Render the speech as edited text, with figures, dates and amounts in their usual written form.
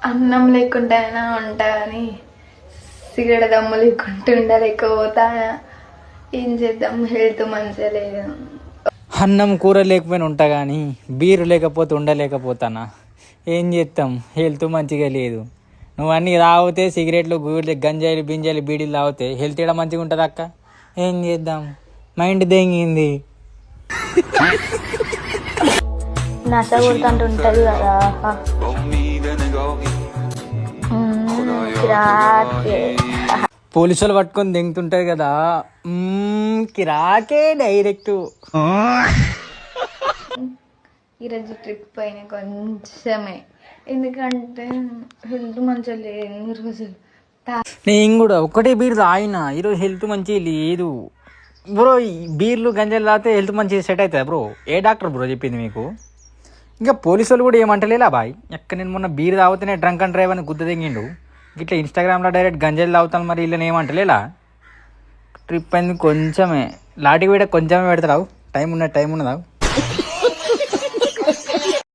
అన్నం లేకుండానే ఉంటా అని సిగరెట్ దమ్ము లేకుంటూ ఉండలేకపోతా. ఏం చేద్దాం, హెల్త్ మంచిగా లేదు. అన్నం కూర లేకపోయినా ఉంటా కానీ బీరు లేకపోతే ఉండలేకపోతానా. ఏం చేస్తాం, హెల్త్ మంచిగా లేదు. నువ్వు అన్నీ తాగితే సిగరెట్లు గంజాయిలు బింజాయిలు బీడీలు తాగితే హెల్త్ కూడా మంచిగా ఉంటుంది అక్క. ఏం చేద్దాం, మైండ్ దెంగింది. నశ కొడుతుంటుంటది కదా. పోలీసులు పట్టుకొని దెంగుతుంటారు కదా, కిరాకే డైరెక్ట్. ఈరోజు ట్రిప్ పైన కొంచెమే, ఎందుకంటే హెల్త్ మంచిగా లేదు ఎన్ని రోజులు. నేను కూడా ఒకటే బీర్ తాగిన, ఈరోజు హెల్త్ మంచిగా లేదు బ్రో. ఈ బీర్లు గంజాలు తాగితే హెల్త్ మంచిగా సెట్ అవుతుంది బ్రో. ఏ డాక్టర్ బ్రో చెప్పింది మీకు? ఇంకా పోలీసు వాళ్ళు కూడా ఏమంటలేలా బాయ్. ఎక్కడ నేను మొన్న బీర్ తాగితేనే డ్రంక్ అండ్ డ్రైవ్ అని గుద్ద తెంగిండు. ఇట్లా ఇన్స్టాగ్రామ్లో డైరెక్ట్ గంజాయిలు తాగుతాను, మరి వీళ్ళని ఏమంటలేలా? ట్రిప్ అయింది కొంచెమే, లాటికి కూడా కొంచెమే పెడతావు. టైం ఉన్నదా?